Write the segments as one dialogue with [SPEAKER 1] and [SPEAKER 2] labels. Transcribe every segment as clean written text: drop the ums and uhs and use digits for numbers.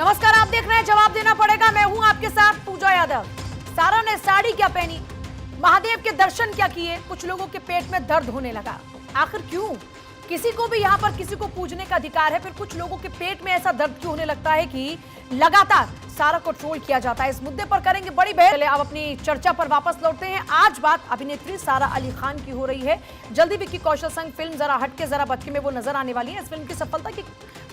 [SPEAKER 1] नमस्कार, आप देख रहे हैं जवाब देना पड़ेगा। मैं हूं आपके साथ पूजा यादव। सारा ने साड़ी क्या पहनी, महादेव के दर्शन क्या किए, कुछ लोगों के पेट में दर्द होने लगा। आखिर क्यों? किसी को भी यहाँ पर किसी को पूजने का अधिकार है, फिर कुछ लोगों के पेट में ऐसा दर्द क्यों होने लगता है कि लगातार सारा को ट्रोल किया जाता है। इस मुद्दे पर करेंगे बड़ी बहस। चलिए अब अपनी चर्चा पर वापस लौटते हैं। आज बात अभिनेत्री सारा अली खान की हो रही है। जल्दी विक्की कौशल संग फिल्म जरा हटके जरा बचके में वो नजर आने वाली है। इस फिल्म की सफलता की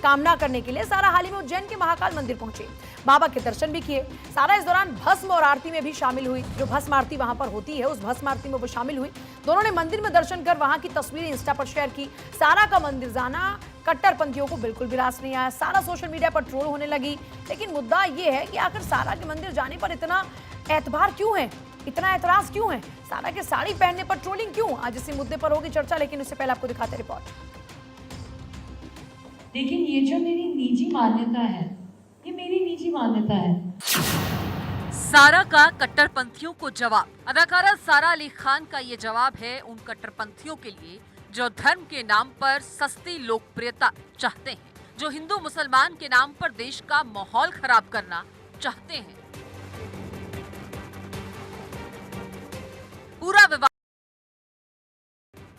[SPEAKER 1] कामना करने के लिए सारा हाल ही में उज्जैन के महाकाल मंदिर पहुंची, बाबा के दर्शन भी किए। सारा इस दौरान भस्म और आरती में भी शामिल हुई। जो भस्म आरती वहां पर होती है, उस भस्म आरती में वो शामिल हुई। दोनों ने मंदिर में दर्शन कर वहां की तस्वीरें इंस्टा पर शेयर की। सारा का मंदिर जाना कट्टरपंथियों को बिल्कुल भी रास नहीं आया। सारा सोशल मीडिया पर ट्रोल होने लगी। लेकिन मुद्दा ये है कि आखिर सारा के मंदिर जाने पर इतना एतबार क्यों है, इतना एतराज क्यों है, सारा के साड़ी पहनने पर ट्रोलिंग क्यों? आज इसी मुद्दे पर होगी चर्चा, लेकिन उससे पहले आपको दिखाते रिपोर्ट।
[SPEAKER 2] लेकिन ये जो मेरी निजी मान्यता है, ये मेरी निजी मान्यता है।
[SPEAKER 3] सारा का कट्टरपंथियों को जवाब। अदाकारा सारा अली खान का ये जवाब है उन कट्टरपंथियों के लिए जो धर्म के नाम पर सस्ती लोकप्रियता चाहते हैं, जो हिंदू मुसलमान के नाम पर देश का माहौल खराब करना चाहते हैं। पूरा विवाद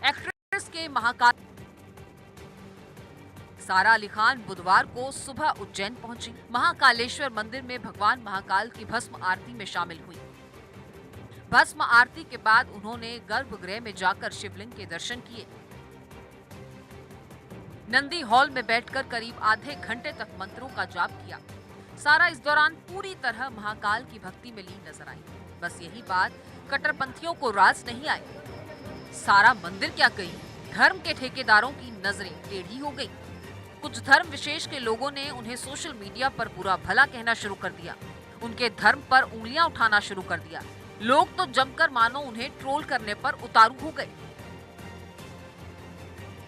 [SPEAKER 3] एक्ट्रेस के महाकाल सारा अली खान बुधवार को सुबह उज्जैन पहुंची। महाकालेश्वर मंदिर में भगवान महाकाल की भस्म आरती में शामिल हुई। भस्म आरती के बाद उन्होंने गर्भगृह में जाकर शिवलिंग के दर्शन किए। नंदी हॉल में बैठकर करीब आधे घंटे तक मंत्रों का जाप किया। सारा इस दौरान पूरी तरह महाकाल की भक्ति में लीन नजर आई। बस यही बात कट्टरपंथियों को रास नहीं आई। सारा मंदिर क्या गई, धर्म के ठेकेदारों की नजरें टेढ़ी हो गई। कुछ धर्म विशेष के लोगों ने उन्हें सोशल मीडिया पर बुरा भला कहना शुरू कर दिया। उनके धर्म पर उंगलियां उठाना शुरू कर दिया। लोग तो जमकर मानो उन्हें ट्रोल करने पर उतारू हो गए।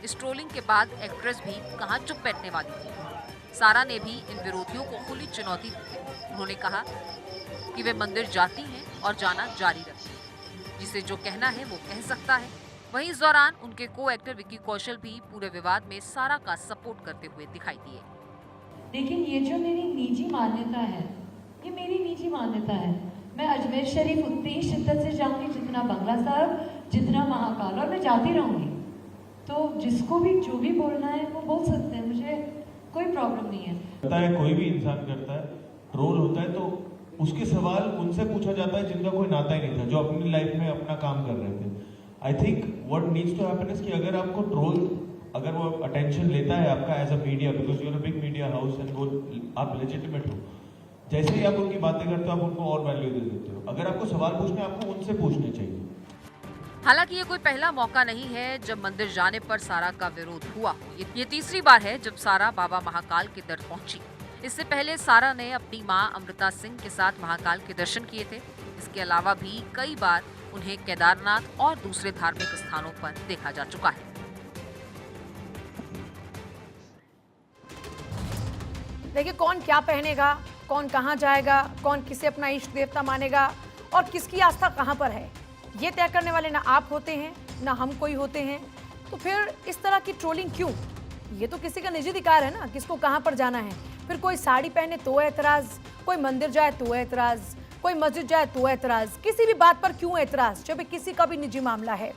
[SPEAKER 3] इस ट्रोलिंग के बाद एक्ट्रेस भी कहां चुप बैठने वाली थी। सारा ने भी इन विरोधियों को खुली चुनौती दी। उन्होंने कहा कि वे मंदिर जाती हैं और जाना जारी रखती, जिसे जो कहना है वो कह सकता है। वहीं इस दौरान उनके को एक्टर विक्की कौशल भी पूरे विवाद में सारा का सपोर्ट करते हुए दिखाई दिए।
[SPEAKER 2] लेकिन ये जो मेरी निजी मान्यता है, ये मेरी निजी मान्यता है। मैं अजमेर शरीफ उतनी ही शिद्दत से जाऊंगी जितना बंगला साहब, जितना महाकाल, और मैं जाती रहूंगी। तो जिसको भी जो भी बोलना है वो बोल सकते हैं, मुझे कोई प्रॉब्लम नहीं है।
[SPEAKER 4] करता है, कोई भी इंसान करता है, ट्रोल होता है तो उसके सवाल उनसे पूछा जाता है जिनका कोई नाता ही नहीं था, जो अपनी लाइफ में अपना काम कर रहे थे। I think what needs to happen is कि अगर आपको ट्रोल, अगर वो अटेंशन लेता है आपका as a media, because you are a big media house and वो आप लेजिटिमेट हो, जैसे ही आप उनकी बातें करते हो आप उनको और वैल्यू दे देते हो। अगर आपको सवाल पूछने, आपको उनसे पूछने चाहिए।
[SPEAKER 3] हालांकि ये कोई पहला मौका नहीं है जब मंदिर जाने पर सारा का विरोध हुआ। ये तीसरी बार है जब सारा बाबा महाकाल के दर पहुंची। इससे पहले सारा ने अपनी मां अमृता सिंह के साथ महाकाल के दर्शन किए थे। इसके अलावा भी कई बार उन्हें केदारनाथ और दूसरे धार्मिक स्थानों पर देखा जा चुका है।
[SPEAKER 1] देखिए, कौन क्या पहनेगा, कौन कहां जाएगा, कौन किसे अपना इष्ट देवता मानेगा और किसकी आस्था कहां पर है, ये तय करने वाले ना आप होते हैं ना हम कोई होते हैं। तो फिर इस तरह की ट्रोलिंग क्यों? ये तो किसी का निजी अधिकार है ना, किसको कहां पर जाना है। फिर कोई साड़ी पहने तो ऐतराज, कोई मंदिर जाए तो ऐतराज, कोई मस्जिद जाए तो ऐतराज। किसी भी बात पर क्यों ऐतराज जब किसी का भी निजी मामला है।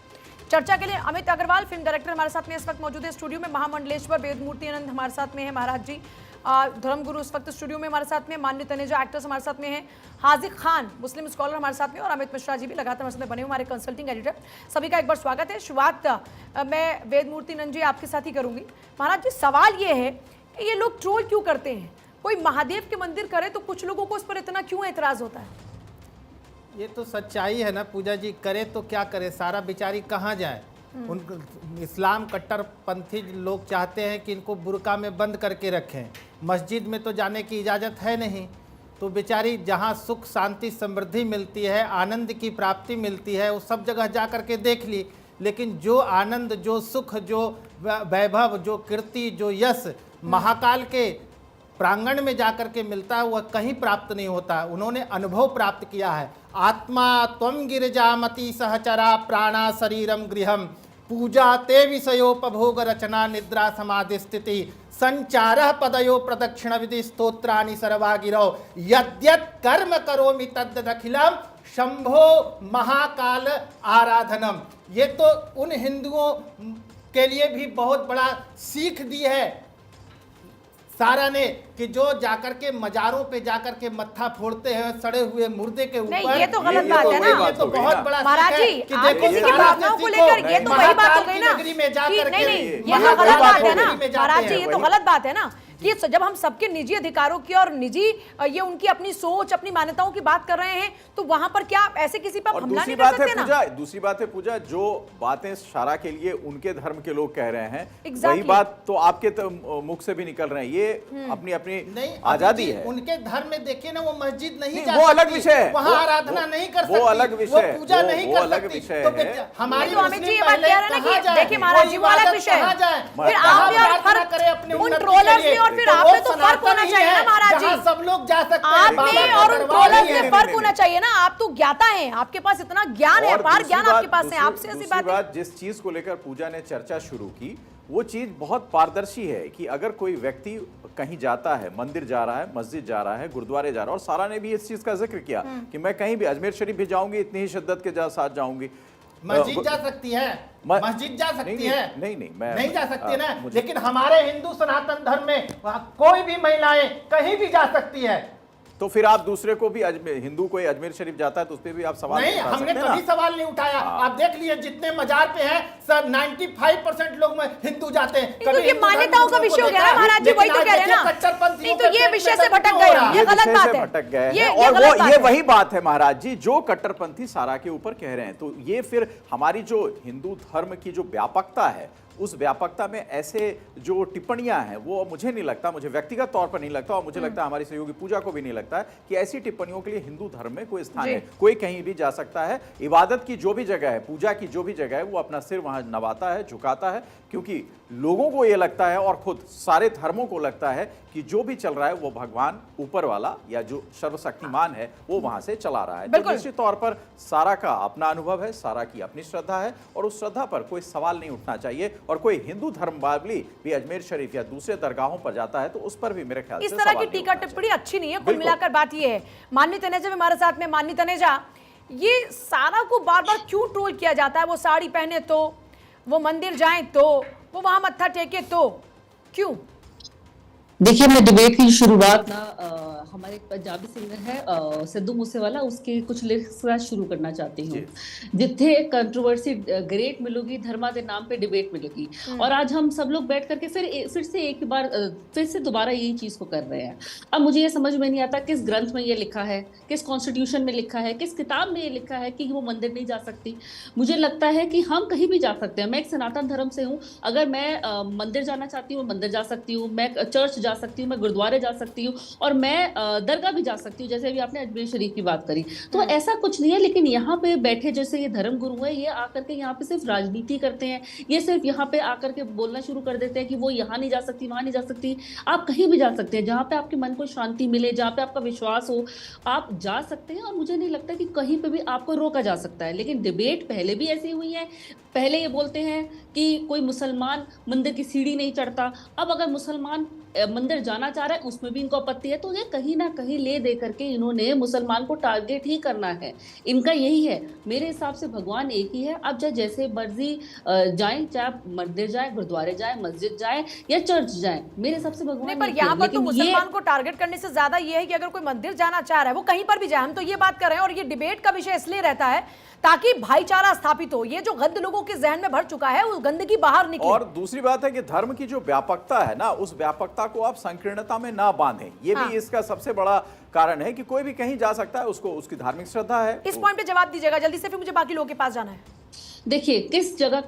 [SPEAKER 1] चर्चा के लिए अमित अग्रवाल फिल्म डायरेक्टर हमारे साथ में इस वक्त मौजूद है स्टूडियो में। महामंडलेश्वर वेदमूर्ति आनंद हमारे साथ में है, महाराज जी। धर्मगुरु इस वक्त स्टूडियो में हमारे साथ में, मान्य तनेजा एक्टर्स हमारे साथ में हैं, हाजिक खान मुस्लिम स्कॉलर हमारे साथ में, और अमित मिश्रा जी भी लगातार हमारे साथ में बने हुए हमारे कंसल्टिंग एडिटर। सभी का एक बार स्वागत है। शुरुआत मैं वेदमूर्ति आनंद जी आपके साथ ही करूंगी। महाराज जी, सवाल ये है कि ये लोग ट्रोल क्यों करते हैं? कोई महादेव के मंदिर करे तो कुछ लोगों को उस पर इतना क्यों एतराज होता है?
[SPEAKER 5] ये तो सच्चाई है ना पूजा जी, करे तो क्या करे, सारा बेचारी कहाँ जाए। उन इस्लाम कट्टरपंथी लोग चाहते हैं कि इनको बुर्का में बंद करके रखें, मस्जिद में तो जाने की इजाज़त है नहीं। तो बेचारी जहाँ सुख शांति समृद्धि मिलती है, आनंद की प्राप्ति मिलती है, वो सब जगह जा कर के देख ली। लेकिन जो आनंद, जो सुख, जो वैभव, जो कीर्ति, जो यश महाकाल के प्रांगण में जाकर के मिलता है, वह कहीं प्राप्त नहीं होता। उन्होंने अनुभव प्राप्त किया है। आत्मा त्वं गिरिजामति सहचरा प्राणा शरीरम गृहम पूजाते विषयोपभोग रचना निद्रा समाधि स्थिति संचारः पदयो प्रदक्षिण विधि स्तोत्राणि सर्वागिरौ यद्यत् कर्म करोमि तद्दखिलम शंभो महाकाल आराधनम। ये तो उन हिंदुओं के लिए भी बहुत बड़ा सीख दी है सारा ने कि जो जाकर के मजारों पे जाकर के मत्था फोड़ते हैं सड़े हुए मुर्दे के ऊपर।
[SPEAKER 1] नहीं, ये तो गलत बात है ना।
[SPEAKER 5] ये तो बहुत बड़ा
[SPEAKER 1] महाराज जी,
[SPEAKER 5] कि
[SPEAKER 1] आप
[SPEAKER 5] देखो
[SPEAKER 1] किसी की
[SPEAKER 5] सारा
[SPEAKER 1] भावनाओं को लेकर ये तो वही बात हो गई ना
[SPEAKER 5] नगरी में जा
[SPEAKER 1] कि
[SPEAKER 5] करके
[SPEAKER 1] नहीं नहीं, ये तो गलत बात है ना महाराज जी, ये तो गलत बात है ना कि जब हम सबके निजी अधिकारों की और निजी ये उनकी अपनी सोच अपनी मान्यताओं की बात कर रहे हैं तो वहां पर क्या ऐसे किसी पर
[SPEAKER 6] और
[SPEAKER 1] हमला नहीं कर सकते ना?
[SPEAKER 6] दूसरी बात है पूजा, जो बातें शारा के लिए उनके धर्म के लोग कह रहे हैं
[SPEAKER 1] Exactly.
[SPEAKER 6] वही बात तो आपके मुख से भी निकल रहे हैं। ये अपनी अपनी
[SPEAKER 5] नहीं
[SPEAKER 6] आजादी है।
[SPEAKER 5] उनके धर्म में देखिए ना, वो मस्जिद नहीं जा
[SPEAKER 6] वो अलग
[SPEAKER 5] सकती,
[SPEAKER 6] विषय है,
[SPEAKER 5] वहाँ आराधना नहीं कर सकती,
[SPEAKER 6] वो अलग विषय है,
[SPEAKER 5] वो पूजा नहीं
[SPEAKER 6] वो
[SPEAKER 5] कर
[SPEAKER 6] अलग
[SPEAKER 5] सकती।
[SPEAKER 6] विषय
[SPEAKER 5] तो
[SPEAKER 6] है।
[SPEAKER 5] हमारी
[SPEAKER 1] तो अमित जी
[SPEAKER 5] मुस्लिम
[SPEAKER 1] ये बात
[SPEAKER 5] पहले
[SPEAKER 1] कह रहे हैं ना
[SPEAKER 5] कहाँ
[SPEAKER 1] कि
[SPEAKER 5] जाए?
[SPEAKER 1] देखिए महाराज जी वो अलग
[SPEAKER 5] इबादत
[SPEAKER 1] विषय है,
[SPEAKER 5] कहाँ जाए?
[SPEAKER 1] फिर
[SPEAKER 5] कहाँ
[SPEAKER 1] आप में और
[SPEAKER 5] प्रार्थना
[SPEAKER 1] फर्क
[SPEAKER 5] करे अपने
[SPEAKER 1] उन
[SPEAKER 5] उन्नति के
[SPEAKER 1] ट्रोलर्स
[SPEAKER 5] लिए?
[SPEAKER 1] में और फिर
[SPEAKER 5] तो
[SPEAKER 1] आप
[SPEAKER 5] वो
[SPEAKER 1] में तो फर्क होना
[SPEAKER 5] सनातन ही
[SPEAKER 1] चाहिए ना
[SPEAKER 5] है,
[SPEAKER 1] महाराज
[SPEAKER 5] जहाँ
[SPEAKER 1] जी।
[SPEAKER 5] सब लोग जा सकते हैं।
[SPEAKER 1] आप
[SPEAKER 5] बाबा
[SPEAKER 1] में
[SPEAKER 5] का
[SPEAKER 1] और उन
[SPEAKER 5] दरबार
[SPEAKER 1] ट्रोलर्स
[SPEAKER 5] है।
[SPEAKER 1] में फर्क होना चाहिए ना। आप तो ज्ञाता हैं, आपके पास इतना ज्ञान है,
[SPEAKER 6] और
[SPEAKER 1] अपार
[SPEAKER 6] दूसरी
[SPEAKER 1] ज्ञान
[SPEAKER 6] बात-
[SPEAKER 1] आपके पास है, आपसे ऐसी
[SPEAKER 6] दूसरी
[SPEAKER 1] बात
[SPEAKER 6] जिस चीज को लेकर पूजा ने चर्चा शुरू की वो चीज बहुत पारदर्शी है कि अगर कोई व्यक्ति कहीं जाता है, मंदिर जा रहा है, मस्जिद जा रहा है, गुरुद्वारे जा रहा है, और सारा ने भी इस चीज का जिक्र किया कि मैं कहीं भी अजमेर शरीफ भी जाऊंगी इतनी ही शिद्दत के साथ जाऊंगी।
[SPEAKER 5] मस्जिद जा सकती है, मस्जिद जा सकती है,
[SPEAKER 6] मैं
[SPEAKER 5] नहीं जा सकती ना। लेकिन हमारे हिंदू सनातन धर्म में कोई भी महिलाएं कहीं भी जा सकती है।
[SPEAKER 6] तो फिर आप दूसरे को भी हिंदू कोई अजमेर शरीफ जाता है तो उस पर भी आप सवाल
[SPEAKER 5] नहीं,
[SPEAKER 6] उठा
[SPEAKER 5] हमने
[SPEAKER 6] सकते हैं
[SPEAKER 5] कभी
[SPEAKER 6] ना?
[SPEAKER 5] सवाल नहीं उठाया। आप देख लिए जितने मजार पे हैं सर 95% लोग में हिंदू जाते हैं।
[SPEAKER 1] तो ये मान्यताओं का विषय हो गया ना महाराज जी, वही तो कह रहे हैं ना। नहीं तो ये विषय से भटक गए, ये गलत
[SPEAKER 6] विषय
[SPEAKER 1] बात
[SPEAKER 6] से
[SPEAKER 1] है,
[SPEAKER 6] भटक गए
[SPEAKER 1] ये
[SPEAKER 6] हैं। और
[SPEAKER 1] गलत बात
[SPEAKER 6] ये
[SPEAKER 1] है।
[SPEAKER 6] वही बात है महाराज जी जो कट्टरपंथी सारा के ऊपर कह रहे हैं। तो ये फिर हमारी जो हिंदू धर्म की जो व्यापकता है उस व्यापकता में ऐसे जो टिप्पणियां हैं वो मुझे नहीं लगता, मुझे व्यक्तिगत तौर पर नहीं लगता और मुझे लगता है हमारी सहयोगी पूजा को भी नहीं लगता है कि ऐसी टिप्पणियों के लिए हिंदू धर्म में कोई स्थान है। कोई कहीं भी जा सकता है, इबादत की जो भी जगह है, पूजा की जो भी जगह है, वो अपना सिर वहां नवाता है, झुकाता है, क्योंकि लोगों को ये लगता है और खुद सारे धर्मों को लगता है कि जो भी चल रहा है वो भगवान ऊपर वाला या जो सर्वशक्तिमान है वो वहां से चला रहा है। तो निश्चित तौर पर सारा का अपना अनुभव है, सारा की अपनी श्रद्धा है और उस श्रद्धा पर कोई सवाल नहीं उठना चाहिए। और कोई हिंदू धर्मावलंबी भी अजमेर शरीफ या दूसरे दरगाहों पर जाता है तो उस पर भी मेरे ख्याल से
[SPEAKER 1] इस तरह की टीका टिप्पणी अच्छी नहीं है। कुल
[SPEAKER 6] बिल्कुल।
[SPEAKER 1] मिलाकर बात ये है, माननी तनेजा भी हमारे साथ में। माननी तनेजा, ये सारा को बार बार क्यों ट्रोल किया जाता है? वो साड़ी पहने तो, वो मंदिर जाएं तो, वो वहां मत्था टेके तो, क्यों?
[SPEAKER 7] देखिए, मैं डिबेट की शुरुआत ना हमारे पंजाबी सिंगर है सिद्धू मूसेवाला, उसके कुछ लिरिक्स के साथ शुरू करना चाहती हूँ। जिथे कंट्रोवर्सी ग्रेट मिलेगी, धर्मा के नाम पे डिबेट मिलेगी। और आज हम सब लोग बैठ करके फिर से एक बार फिर से दोबारा यही चीज को कर रहे हैं। अब मुझे ये समझ में नहीं आता किस ग्रंथ में ये लिखा है, किस कॉन्स्टिट्यूशन में लिखा है, किस किताब में ये लिखा है कि वो मंदिर नहीं जा सकती। मुझे लगता है कि हम कहीं भी जा सकते हैं। मैं एक सनातन धर्म से हूँ, अगर मैं मंदिर जाना चाहती हूँ मंदिर जा सकती हूँ, मैं चर्च जा सकती हूँ, मैं गुरुद्वारे जा सकती हूँ और मैं दरगाह भी जा सकती हूँ, जैसे अभी आपने अजमेर शरीफ की बात करी। तो ऐसा कुछ नहीं है। लेकिन यहाँ पे बैठे जैसे ये धर्म गुरु है, ये आकर के यहाँ पे सिर्फ राजनीति करते हैं। ये सिर्फ यहाँ पे आकर के बोलना शुरू कर देते हैं कि वो यहाँ नहीं जा सकती, वहाँ नहीं जा सकती। आप कहीं भी जा सकते हैं, जहाँ पे आपके मन को शांति मिले, जहाँ पे आपका विश्वास हो, आप जा सकते हैं। और मुझे नहीं लगता कि कहीं पे भी आपको रोका जा सकता है। लेकिन डिबेट पहले भी ऐसी हुई है। पहले ये बोलते हैं कि कोई मुसलमान मंदिर की सीढ़ी नहीं चढ़ता, अब अगर मुसलमान मंदिर जाना चाह रहा है उसमें भी इनको आपत्ति है। तो ये कहीं ना कहीं ले दे करके इन्होंने मुसलमान को टारगेट ही करना है। इनका यही है। मेरे हिसाब से भगवान एक ही है। अब चाहे जैसे मर्जी जाए, चाहे मंदिर जाए, गुरुद्वारे जाए, मस्जिद जाए या चर्च जाए, मेरे हिसाब से भगवान
[SPEAKER 1] नहीं, पर यहाँ पर तो मुसलमान को टारगेट करने से ज्यादा ये है कि अगर कोई मंदिर जाना चाह रहा है वो कहीं पर भी जाए। हम तो ये बात कर रहे हैं और ये डिबेट का विषय इसलिए रहता है ताकि भाईचारा स्थापित हो। ये जो गंद लोगों के जहन में भर चुका है, उस गंदगी बाहर निकले।
[SPEAKER 6] और दूसरी बात है कि धर्म की जो व्यापकता है ना, उस व्यापकता को आप संकीर्णता में ना बांधें। ये भी इसका सबसे बड़ा कारण है कि कोई भी कहीं जा सकता है, उसको उसकी धार्मिक श्रद्धा है।
[SPEAKER 1] इस पॉइंट पे जवाब दीजिएगा जल्दी से, फिर मुझे बाकी लोगों के पास जाना है।
[SPEAKER 7] देखिए, किस जगह,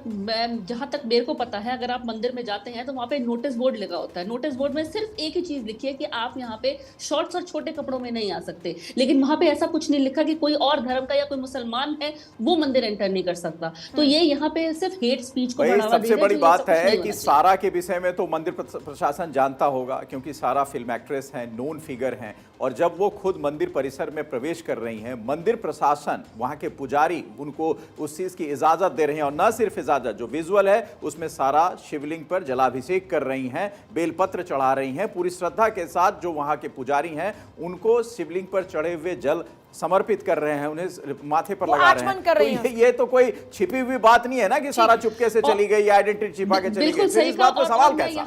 [SPEAKER 7] जहां तक मेरे को पता है, अगर आप मंदिर में जाते हैं तो वहां पे नोटिस बोर्ड लगा होता है। नोटिस बोर्ड में सिर्फ एक ही चीज लिखी है कि आप यहाँ पे शॉर्ट्स और छोटे कपड़ों में नहीं आ सकते। लेकिन वहां पे ऐसा कुछ नहीं लिखा कि कोई और धर्म का या कोई मुसलमान है वो मंदिर एंटर नहीं कर सकता। तो ये यहाँ पे सिर्फ हेट स्पीच को बढ़ावा दे रहे हैं।
[SPEAKER 6] सबसे बड़ी बात है कि सारा के विषय में तो मंदिर प्रशासन जानता होगा, क्योंकि सारा फिल्म एक्ट्रेस है, नोन फिगर हैं। और जब वो खुद मंदिर परिसर में प्रवेश कर रही हैं, मंदिर प्रशासन, वहां के पुजारी उनको उस चीज की इजाजत इजाजत दे रही हैं। और न सिर्फ इजाजत, जो विजुअल है उसमें सारा शिवलिंग पर जलाभिषेक कर रही हैं, बेलपत्र चढ़ा रही हैं, पूरी श्रद्धा के साथ जो वहां के पुजारी हैं उनको शिवलिंग पर चढ़े हुए जल समर्पित कर रहे हैं, उन्हें माथे पर लगा रहे हैं।
[SPEAKER 1] कर रही
[SPEAKER 6] तो ये तो कोई छिपी हुई बात नहीं है ना कि सारा चुपके से चली गई, आइडेंटिटी छिपा के चली गई।
[SPEAKER 7] बिल्कुल सही
[SPEAKER 6] इस बात
[SPEAKER 7] कहा।
[SPEAKER 6] पे सवाल
[SPEAKER 7] और
[SPEAKER 6] कैसा?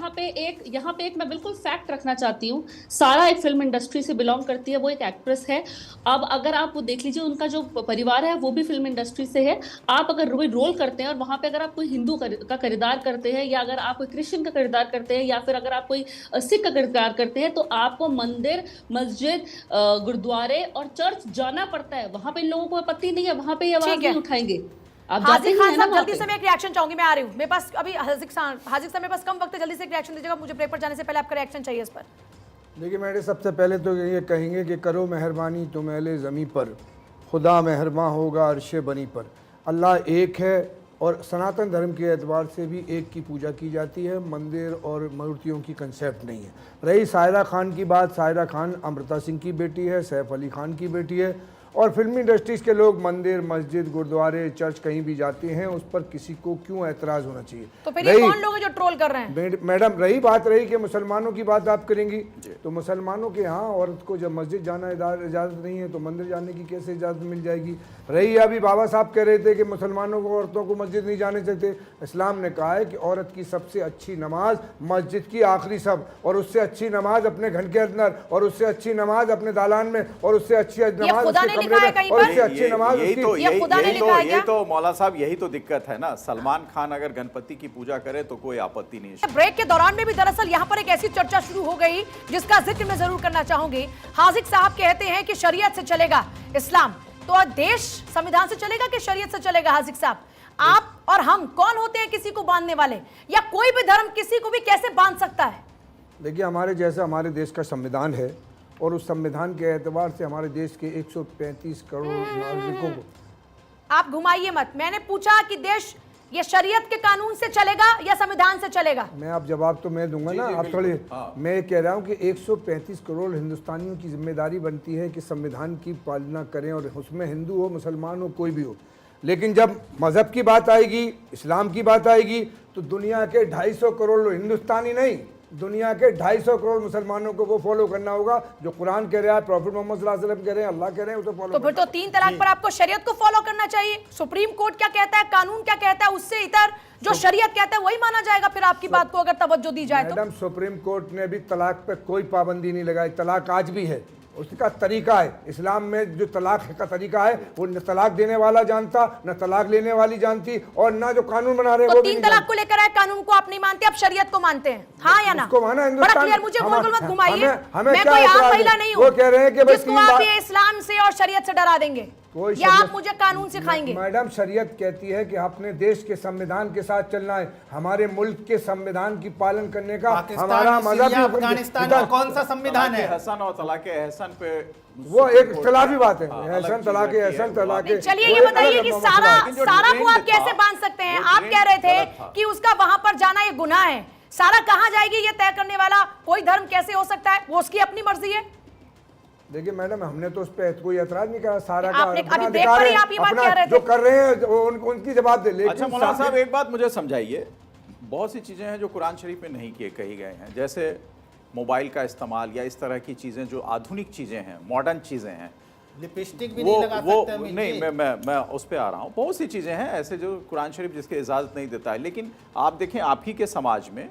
[SPEAKER 7] यहाँ पे एक मैं बिल्कुल फैक्ट रखना चाहती हूँ। सारा एक फिल्म इंडस्ट्री से बिलोंग करती है, वो एक एक्ट्रेस है। अब अगर आप वो देख लीजिए, उनका जो परिवार है वो भी फिल्म इंडस्ट्री से है। आप अगर रोल करते हैं और वहां पे अगर आप कोई हिंदू का खरीदार करते हैं, या अगर आप कोई क्रिश्चियन का खरीदार करते हैं, या फिर अगर आप कोई सिख का खरीदार करते हैं, तो आपको मंदिर, मस्जिद, गुरुद्वारे और चर्च जाना पड़ता है। वहां पे इन लोगों को आपत्ति नहीं है, वहां पे ये आवाज नहीं उठाएंगे। आप जाते
[SPEAKER 1] हाजिक
[SPEAKER 7] ही
[SPEAKER 1] खान
[SPEAKER 7] हैं ना
[SPEAKER 1] साहब,
[SPEAKER 7] वहाँ
[SPEAKER 1] जल्दी
[SPEAKER 7] पे।
[SPEAKER 1] से मैं एक रिएक्शन चाहूंगी, मैं आ रही हूँ मेरे पास अभी। हाजिक साहब मेरे पास कम वक्त है, जल्दी से एक रिएक्शन दीजिएगा, मुझे ब्रेक पर जाने से पहले आपका रिएक्शन चाहिए इस पर।
[SPEAKER 8] देखिए मैंने सबसे पहले तो ये कहेंगे कि करो मेहरबानी तुम अहले ज़मीं पर, खुदा मेहरबान होगा अर्शे बनी पर। अल्लाह एक है और सनातन धर्म के एतबार से भी एक की पूजा की जाती है, मंदिर और मूर्तियों की कंसेप्ट नहीं है। रही सायरा खान की बात, सायरा खान अमृता सिंह की बेटी है, सैफ अली खान की बेटी है। और फिल्मी इंडस्ट्रीज़ के लोग मंदिर, मस्जिद, गुरुद्वारे, चर्च कहीं भी जाते हैं, उस पर किसी को क्यों ऐतराज़ होना चाहिए?
[SPEAKER 1] तो फिर ये कौन लोग हैं जो ट्रोल कर रहे हैं?
[SPEAKER 8] मैडम रही बात कि मुसलमानों की बात आप करेंगी, तो मुसलमानों के यहाँ औरत को जब मस्जिद जाना इजाज़त नहीं है तो मंदिर जाने की कैसे इजाज़त मिल जाएगी? रही अभी बाबा साहब कह रहे थे कि मुसलमानों को, औरतों को मस्जिद नहीं जाने देते। इस्लाम ने कहा है कि औरत की सबसे अच्छी नमाज मस्जिद की आखिरी सब, और उससे अच्छी नमाज अपने घर के अंदर, और उससे अच्छी नमाज अपने दालान में, और उससे अच्छी नमाज उसके कमरे में, और उससे अच्छी नमाज
[SPEAKER 6] यही तो मौला साहब, यही तो दिक्कत है ना। सलमान खान अगर गणपति की पूजा करे तो कोई आपत्ति नहीं है।
[SPEAKER 1] ब्रेक के दौरान में भी दरअसल यहाँ पर एक ऐसी चर्चा शुरू हो गई जिसका जिक्र मैं जरूर करना चाहूंगी। हाजिक साहब कहते हैं कि शरीयत से चलेगा इस्लाम, तो देश संविधान से चलेगा कि शरीयत से चलेगा? हाजिक साहब, आप और हम कौन होते हैं किसी को बांधने वाले, या कोई भी धर्म किसी को भी कैसे बांध सकता है?
[SPEAKER 8] देखिए हमारे जैसा हमारे देश का संविधान है, और उस संविधान के एतबार से हमारे देश के 135 करोड़ नागरिकों को।
[SPEAKER 1] आप घुमाइए मत, मैंने पूछा कि देश ये शरीयत के कानून से चलेगा या संविधान से चलेगा?
[SPEAKER 8] मैं आप जवाब तो मैं दूंगा ना, आप थोड़ी। मैं ये कह रहा हूँ कि 135 करोड़ हिंदुस्तानियों की जिम्मेदारी बनती है कि संविधान की पालना करें, और उसमें हिंदू हो, मुसलमान हो, कोई भी हो। लेकिन जब मजहब की बात आएगी, इस्लाम की बात आएगी, तो दुनिया के 250 करोड़ लोग, हिंदुस्तानी नहीं, दुनिया के 250 करोड़ मुसलमानों को वो फॉलो करना होगा जो कुरान कह रहा है, प्रॉफिट मोहम्मद सल्लल्लाहु अलैहि वसल्लम कह रहे हैं, अल्लाह कह रहे हैं, उसे फॉलो।
[SPEAKER 1] तो फिर तो 3 तलाक पर आपको शरीयत को फॉलो करना चाहिए। सुप्रीम कोर्ट क्या कहता है, कानून क्या कहता है, उससे इतर जो शरीयत कहता है वही माना जाएगा फिर आपकी बात को अगर तवज्जो दी जाए तो।
[SPEAKER 8] मैडम सुप्रीम कोर्ट ने भी तलाक पे कोई पाबंदी नहीं लगाई। तलाक आज भी है, उसका तरीका है। इस्लाम में जो तलाक का तरीका है वो न तलाक देने वाला जानता, न तलाक लेने वाली जानती, और न जो कानून बना रहे
[SPEAKER 1] तो
[SPEAKER 8] वो
[SPEAKER 1] 3 तलाक को लेकर आए कानून को आप नहीं मानते, आप शरीयत को मानते हैं, हाँ या ना?
[SPEAKER 8] उसको माना
[SPEAKER 1] बड़ा
[SPEAKER 8] हिंदुस्तान।
[SPEAKER 1] क्लियर, मुझे गोल गोल मत घुमाइए।
[SPEAKER 8] हमें
[SPEAKER 1] मैं
[SPEAKER 8] क्या
[SPEAKER 1] कोई आम
[SPEAKER 8] ऐतराज
[SPEAKER 1] महिला
[SPEAKER 8] है?
[SPEAKER 1] नहीं
[SPEAKER 8] वो कह रहे हैं कि
[SPEAKER 1] हूँ
[SPEAKER 8] भाई
[SPEAKER 1] जिसको
[SPEAKER 8] 3
[SPEAKER 1] आप
[SPEAKER 8] बार
[SPEAKER 1] ये इस्लाम से और शरीयत से डरा देंगे, या आप मुझे कानून सिखाएंगे?
[SPEAKER 8] मैडम शरीयत कहती है कि अपने देश के संविधान के साथ चलना है, हमारे मुल्क के संविधान की पालन करने का हमारा मजहब।
[SPEAKER 5] अफगानिस्तान में कौन सा संविधान है?
[SPEAKER 6] हसन और तलाक़े एहसन पे
[SPEAKER 8] वो एक इख्तिलाफी बात है, एहसन तलाक़े एहसन तलाक़े।
[SPEAKER 1] चलिए ये बताइए कि सारा को आप कैसे बांध सकते हैं? आप कह रहे थे कि उसका वहां पर जाना ये गुनाह है, सारा कहां जाएगी ये तय करने वाला कोई धर्म कैसे हो सकता है? वो उसकी अपनी मर्जी है।
[SPEAKER 8] देखिए मैडम हमने तो उस पर कोई ऐतराज नहीं करा, सारा का
[SPEAKER 1] आपने
[SPEAKER 8] अपना
[SPEAKER 1] अभी ब्रेक
[SPEAKER 8] अधिकार
[SPEAKER 1] पर ही
[SPEAKER 8] है,
[SPEAKER 1] आप ये बात
[SPEAKER 8] अपना
[SPEAKER 1] कह रहे थे।
[SPEAKER 8] जो कर रहे हैं उनकी जवाब दे।
[SPEAKER 6] अच्छा मौलाना साहब एक बात मुझे समझाइए, बहुत सी चीज़ें हैं जो कुरान शरीफ में नहीं कही गए हैं, जैसे मोबाइल का इस्तेमाल या इस तरह की चीज़ें जो आधुनिक चीज़ें हैं, मॉडर्न चीज़ें हैं,
[SPEAKER 5] लिपस्टिक भी नहीं लगा सकते हैं।
[SPEAKER 6] नहीं, मैं उस पर आ रहा हूँ। बहुत सी चीज़ें हैं ऐसे जो कुरान शरीफ जिसकी इजाज़त नहीं देता है, लेकिन आप देखें आप ही के समाज में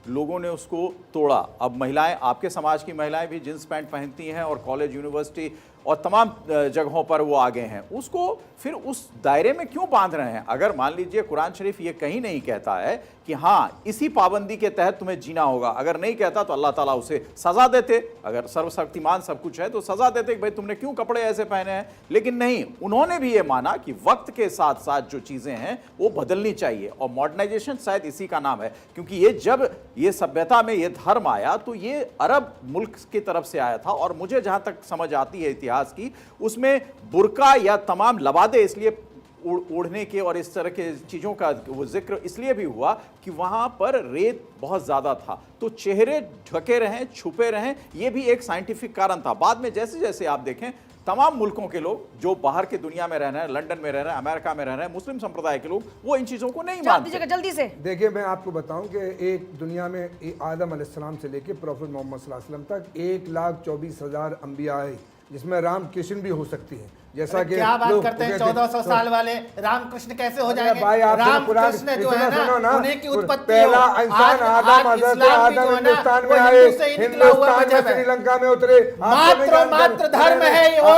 [SPEAKER 6] लोगों ने उसको तोड़ा। अब महिलाएं, आपके समाज की महिलाएं भी जींस पैंट पहनती हैं और कॉलेज, यूनिवर्सिटी और तमाम जगहों पर वो आगे हैं, उसको फिर उस दायरे में क्यों बांध रहे हैं? अगर मान लीजिए कुरान शरीफ ये कहीं नहीं कहता है कि हाँ इसी पाबंदी के तहत तुम्हें जीना होगा, अगर नहीं कहता तो अल्लाह ताला उसे सजा देते। अगर सर्वशक्तिमान सब कुछ है तो सजा देते कि भाई तुमने क्यों कपड़े ऐसे पहने हैं, लेकिन नहीं, उन्होंने भी ये माना कि वक्त के साथ साथ जो चीज़ें हैं वो बदलनी चाहिए, और मॉडर्नाइजेशन शायद इसी का नाम है। क्योंकि ये जब ये सभ्यता में ये धर्म आया तो ये अरब मुल्क की तरफ से आया था, और मुझे जहाँ तक समझ आती है इतिहास की, उसमें बुर्का या तमाम लबादे इसलिए ओढ़ने के और इस तरह के चीज़ों का वो जिक्र इसलिए भी हुआ कि वहाँ पर रेत बहुत ज़्यादा था, तो चेहरे ढके रहें, छुपे रहें, ये भी एक साइंटिफिक कारण था। बाद में जैसे जैसे आप देखें तमाम मुल्कों के लोग जो बाहर की दुनिया में रह रहे हैं, लंदन में रह रहे हैं, अमेरिका में रह रहे हैं, मुस्लिम संप्रदाय के लोग, वो इन चीजों को नहीं
[SPEAKER 1] जवाब
[SPEAKER 6] मानते।
[SPEAKER 1] दीजिएगा जल्दी से।
[SPEAKER 8] देखिए मैं आपको बताऊं कि एक दुनिया में आदम अलैहिस्सलाम से लेके प्रॉफिट मोहम्मद सल्लल्लाहु अलैहि वसल्लम तक 1,24,000 अंबिया आए, जिसमें राम कृष्ण भी हो सकती है। जैसा कि
[SPEAKER 5] क्या बात
[SPEAKER 8] लोग
[SPEAKER 5] करते हैं,
[SPEAKER 8] कहते
[SPEAKER 5] 1400 साल वाले रामकृष्ण कैसे हो जाएंगे?
[SPEAKER 8] भाई आप
[SPEAKER 5] रामकृष्ण जो है ना, उन्हीं की उत्पत्ति
[SPEAKER 8] पहला
[SPEAKER 5] हो।
[SPEAKER 8] इंसान
[SPEAKER 5] आज
[SPEAKER 8] आदम, हजरत
[SPEAKER 5] इस्लाम भी
[SPEAKER 8] आदम
[SPEAKER 5] जो है ना,
[SPEAKER 8] हिंदुस्तान
[SPEAKER 5] वो
[SPEAKER 8] में आए,
[SPEAKER 5] हिंदू से ही निकला हुआ
[SPEAKER 8] हिंदुस्तान में
[SPEAKER 5] मजहब है।
[SPEAKER 8] श्रीलंका में उतरे।
[SPEAKER 5] मात्र धर्म है वो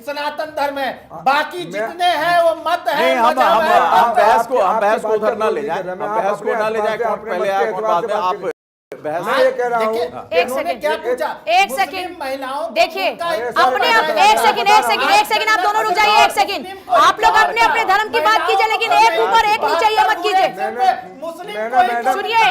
[SPEAKER 5] सनातन धर्म है, बाकी जितने हैं वो मत है,
[SPEAKER 6] नहीं, हम
[SPEAKER 5] मजहब है।
[SPEAKER 6] बहस को उधर ना ले जाए, हम बहस को ना ले जाए, कौन पहले आया कौन बाद में, आप बहस
[SPEAKER 8] मैं ये कह रहा हूँ
[SPEAKER 1] एक सेकंड,
[SPEAKER 5] क्या पूछा?
[SPEAKER 1] एक
[SPEAKER 5] मुस्लिम
[SPEAKER 1] सेकंड,
[SPEAKER 5] महिलाओं को
[SPEAKER 1] देखिए
[SPEAKER 5] उनका एक
[SPEAKER 1] अपने आप, एक सेकंड आप दोनों रुक जाइए, एक सेकंड। आप लोग अपने अपने धर्म की बात कीजिए, लेकिन एक ऊपर एक नीचे ये मत कीजिए। सुनिए,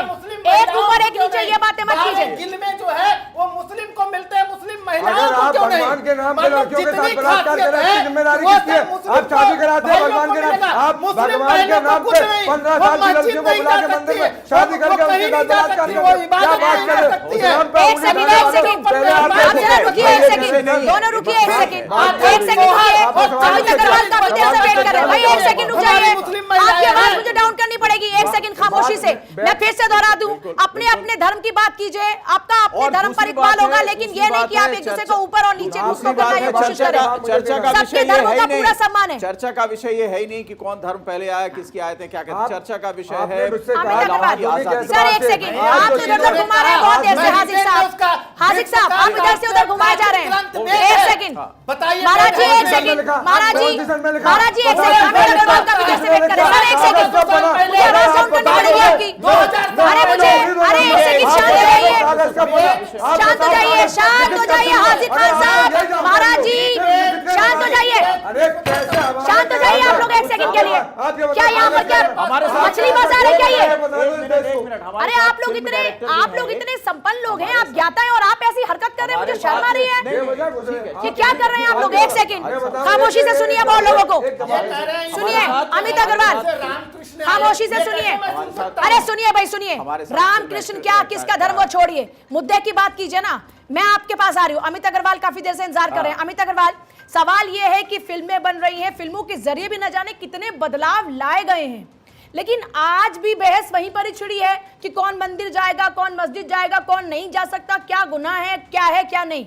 [SPEAKER 1] एक ऊपर एक नीचे ये बातें मत कीजिए।
[SPEAKER 5] गिल में जो है वो मुस्लिम को मिलते हैं, मुस्लिम महिलाओं
[SPEAKER 8] अगर
[SPEAKER 5] को
[SPEAKER 8] आप
[SPEAKER 5] क्यों नहीं?
[SPEAKER 8] भगवान के नाम पे
[SPEAKER 5] मतलब
[SPEAKER 8] लड़कियों के साथ
[SPEAKER 5] जितनी
[SPEAKER 8] बलात्कार
[SPEAKER 5] खासियत
[SPEAKER 8] करने
[SPEAKER 5] है,
[SPEAKER 8] की जिम्मेदारी
[SPEAKER 5] वो
[SPEAKER 8] किसकी है?
[SPEAKER 5] सब मुस्लिम
[SPEAKER 8] आप शादी कराते हैं
[SPEAKER 5] भाइयों
[SPEAKER 8] भगवान
[SPEAKER 5] को
[SPEAKER 8] के नाम,
[SPEAKER 5] मिलेगा।
[SPEAKER 8] आप
[SPEAKER 5] मुस्लिम
[SPEAKER 8] भगवान के
[SPEAKER 5] बहनों को
[SPEAKER 8] नाम
[SPEAKER 5] कुछ
[SPEAKER 8] पे
[SPEAKER 5] नहीं।
[SPEAKER 8] 15
[SPEAKER 5] वो
[SPEAKER 8] साल की
[SPEAKER 5] मस्जिद
[SPEAKER 8] लड़कियों को
[SPEAKER 5] नहीं
[SPEAKER 8] बुला
[SPEAKER 5] जा
[SPEAKER 8] के मंदिर
[SPEAKER 5] सकती
[SPEAKER 8] में
[SPEAKER 5] है,
[SPEAKER 8] शादी
[SPEAKER 5] वो
[SPEAKER 8] करके
[SPEAKER 5] कहीं
[SPEAKER 8] उनके
[SPEAKER 5] नहीं
[SPEAKER 8] साथ
[SPEAKER 5] जा
[SPEAKER 8] बलात्कार
[SPEAKER 5] सकती,
[SPEAKER 8] कर
[SPEAKER 5] वो
[SPEAKER 8] रहे हैं। क्या
[SPEAKER 5] इबादत
[SPEAKER 8] बात
[SPEAKER 5] नहीं
[SPEAKER 8] कर
[SPEAKER 5] कर
[SPEAKER 8] रहे
[SPEAKER 5] सकती
[SPEAKER 8] हो?
[SPEAKER 5] है।
[SPEAKER 8] इस्लाम पे
[SPEAKER 1] एक सेकंड,
[SPEAKER 8] उंगली
[SPEAKER 1] एक
[SPEAKER 8] डालो।
[SPEAKER 1] सेकंड,
[SPEAKER 8] पहले आप
[SPEAKER 1] आप जरा
[SPEAKER 8] देखो।
[SPEAKER 1] रुकिए, एक सेकंड, दोनों रुकिए, एक सेकंड, एक सेकंड रुकिए। अमित अग्रवाल काफी देर से वेट कर रहे हैं भाई, एक सेकंड रुक जाइए। आपकी आवाज मुझे डाउन करनी पड़ेगी, एक सेकंड खामोशी से। मैं फिर से दोहरा दूं, अपने अपने धर्म की बात कीजिए, आपका अपने
[SPEAKER 6] और
[SPEAKER 1] धर्म पर
[SPEAKER 6] दूसरी
[SPEAKER 1] इकबाल
[SPEAKER 6] बात
[SPEAKER 1] होगा,
[SPEAKER 6] है,
[SPEAKER 1] लेकिन
[SPEAKER 6] दूसरी
[SPEAKER 1] ये नहीं
[SPEAKER 6] बात
[SPEAKER 1] कि आप
[SPEAKER 6] है,
[SPEAKER 1] एक दूसरे
[SPEAKER 6] चर्चा-
[SPEAKER 1] को ऊपर और नीचे
[SPEAKER 6] दूसरी
[SPEAKER 1] घुसकर
[SPEAKER 6] बात
[SPEAKER 1] करना
[SPEAKER 6] है,
[SPEAKER 1] ये कोशिश
[SPEAKER 6] चर्चा
[SPEAKER 1] करें।
[SPEAKER 6] का
[SPEAKER 1] सबके
[SPEAKER 6] विषय ये
[SPEAKER 1] धर्मों
[SPEAKER 6] है
[SPEAKER 1] का
[SPEAKER 6] ही
[SPEAKER 1] पूरा
[SPEAKER 6] नहीं।
[SPEAKER 1] सम्मान है।
[SPEAKER 6] चर्चा का विषय ये है ही नहीं कि कौन धर्म पहले आया, किसकी आयतें क्या कहते हैं। चर्चा का विषय
[SPEAKER 8] आपने
[SPEAKER 6] है
[SPEAKER 8] मुझसे कहा
[SPEAKER 1] अमित
[SPEAKER 6] महिलाओं की
[SPEAKER 1] अग्रवाल,
[SPEAKER 6] आजादी।
[SPEAKER 1] सर एक सेकंड, आप तो इधर घुमा रहे हैं बहुत देर से। हाजिक साहब आप इधर से उधर घुमाए जा रहे हैं। एक सेकंड
[SPEAKER 5] बताइए
[SPEAKER 1] महाराज जी, एक सेकंड महाराज जी, महाराज जी एक सेकंड, अमित अग्रवाल काफी देर से वेट कर रहे हैं। सर एक सेकंड, मुझे आवाज डाउन करनी पड़ेगी आपकी। अरे मुझे, अरे एक सेकंड शांत हो जाइए, शांत हो जाइए, शांत हो जाइए हाजिक खान साहब, महाराज जी शांत हो जाइए, शांत हो जाइए आप लोग एक सेकंड के लिए। क्या यहाँ पर क्या मछली बाजार है क्या ये? अरे आप लोग इतने संपन्न लोग हैं, आप ज्ञाता हैं और आप ऐसी हरकत कर रहे हैं, मुझे शर्म आ रही है। ये क्या कर रहे हैं आप लोग? एक सेकंड खामोशी से सुनिए बहुत लोगों को, सुनिए अमित अग्रवाल खामोशी से सुनिए। अरे सुनिए भाई सुनिए, रामकृष्ण क्या, किसका धर्म वो छोड़िए, मुद्दे की बात कीजिए ना। मैं आपके पास आ रही हूँ। अमित अग्रवाल काफी देर से इंतजार कर रहे हैं। अमित अग्रवाल, सवाल यह है कि फिल्में बन रही हैं, फिल्मों के जरिए भी न जाने कितने बदलाव लाए गए हैं, लेकिन आज भी बहस वहीं पर ही छिड़ी है कि कौन मंदिर जाएगा, कौन मस्जिद जाएगा, कौन नहीं जा सकता, क्या गुनाह है क्या नहीं।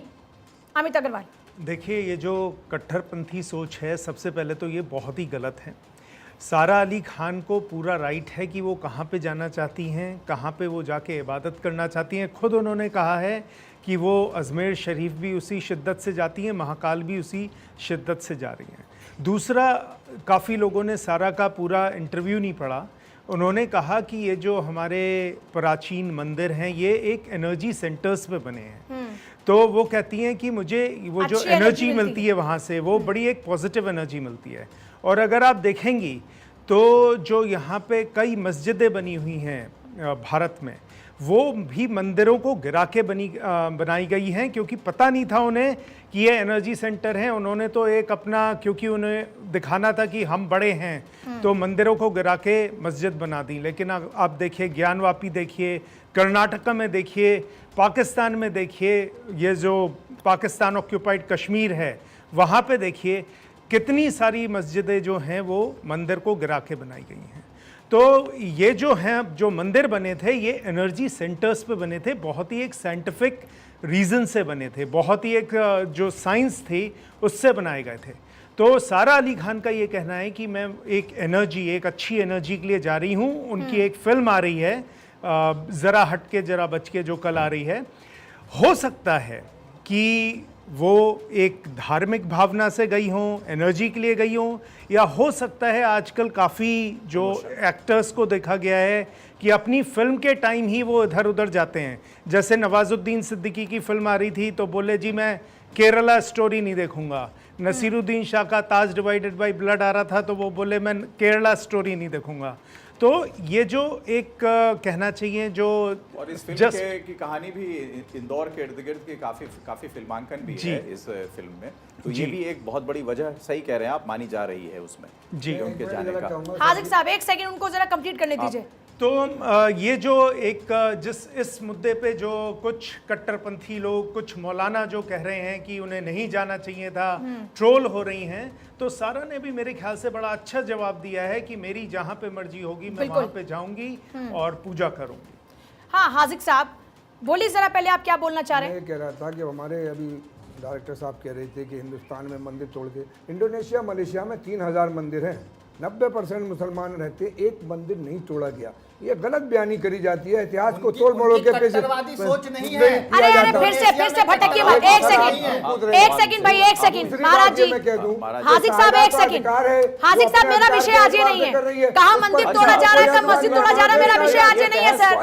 [SPEAKER 1] अमित अग्रवाल,
[SPEAKER 9] देखिए, ये जो कट्टरपंथी सोच है, सबसे पहले तो ये बहुत ही गलत है। सारा अली खान को पूरा राइट है कि वो कहाँ पे जाना चाहती हैं, कहाँ पे वो जाके इबादत करना चाहती हैं। खुद उन्होंने कहा है कि वो अजमेर शरीफ भी उसी शिद्दत से जाती हैं, महाकाल भी उसी शिद्दत से जा रही हैं। दूसरा, काफ़ी लोगों ने सारा का पूरा इंटरव्यू नहीं पढ़ा। उन्होंने कहा कि ये जो हमारे प्राचीन मंदिर हैं, ये एक एनर्जी सेंटर्स पे बने हैं। तो वो कहती हैं कि मुझे वो जो एनर्जी मिलती है वहाँ से, वो बड़ी एक पॉजिटिव एनर्जी मिलती है। और अगर आप देखेंगी तो जो यहाँ पे कई मस्जिदें बनी हुई हैं भारत में, वो भी मंदिरों को गिरा के बनाई गई हैं, क्योंकि पता नहीं था उन्हें कि ये एनर्जी सेंटर हैं। उन्होंने तो एक अपना, क्योंकि उन्हें दिखाना था कि हम बड़े हैं, तो मंदिरों को गिरा के मस्जिद बना दी। लेकिन आप देखिए, ज्ञानवापी देखिए, कर्नाटका में देखिए, पाकिस्तान में देखिए, ये जो पाकिस्तान ऑक्यूपाइड कश्मीर है वहाँ पे देखिए, कितनी सारी मस्जिदें जो हैं वो मंदिर को गिरा के बनाई गई हैं। तो ये जो हैं, जो मंदिर बने थे, ये एनर्जी सेंटर्स पे बने थे, बहुत ही एक साइंटिफिक रीज़न से बने थे, बहुत ही एक जो साइंस थी उससे बनाए गए थे। तो सारा अली खान का ये कहना है कि मैं एक एनर्जी, एक अच्छी एनर्जी के लिए जा रही हूँ। उनकी एक फिल्म आ रही है, ज़रा हट के ज़रा बच के, जो कल आ रही है। हो सकता है कि वो एक धार्मिक भावना से गई हों, एनर्जी के लिए गई हों, या हो सकता है आजकल काफ़ी जो एक्टर्स को देखा गया है कि अपनी फिल्म के टाइम ही वो इधर उधर जाते हैं। जैसे नवाजुद्दीन सिद्दीकी की फिल्म आ रही थी तो बोले जी मैं केरला स्टोरी नहीं देखूंगा। नसीरुद्दीन शाह का ताज डिवाइडेड बाय ब्लड आ रहा था तो वो बोले मैं केरला स्टोरी नहीं देखूंगा। तो ये जो एक कहना चाहिए जो,
[SPEAKER 6] और इस फिल्म की कहानी भी इंदौर के इर्द गिर्द की काफी फिल्मांकन भी है इस फिल्म में। तो ये भी एक बहुत बड़ी वजह, सही कह रहे हैं आप, मानी जा रही है उसमें जी उनके जाने का।
[SPEAKER 1] हाजिक साहब एक सेकंड उनको जरा कंप्लीट करने दीजिए।
[SPEAKER 9] तो ये जो एक इस मुद्दे पे जो कुछ कट्टरपंथी लोग, कुछ मौलाना जो कह रहे हैं कि उन्हें नहीं जाना चाहिए था, ट्रोल हो रही हैं, तो सारा ने भी मेरे ख्याल से बड़ा अच्छा जवाब दिया है कि मेरी जहां पे मर्जी होगी मैं वहां पे जाऊंगी और पूजा करूंगी।
[SPEAKER 1] हाँ हाजिक साहब बोलिए जरा, पहले आप क्या बोलना चाह रहे हैं?
[SPEAKER 8] मैं कह रहा था कि हमारे अभी डायरेक्टर साहब कह रहे थे कि हिंदुस्तान में मंदिर तोड़ के, इंडोनेशिया मलेशिया में 3000 मंदिर हैं, 90% मुसलमान रहते, एक मंदिर नहीं तोड़ा गया। ये गलत बयानी करी जाती है, इतिहास को तोड़ मोड़ो के
[SPEAKER 5] कट्टरवादी सोच नहीं है।
[SPEAKER 1] अरे फिर से भटकिए मत, एक सेकंड भाई, एक सेकंड महाराज जी, हाजिक साहब एक सेकंड, हाजिक साहब मेरा विषय आज ये नहीं है, कहाँ मंदिर तोड़ा जा रहा है, कब मस्जिद तोड़ा जा रहा है, मेरा विषय आज ये नहीं है सर,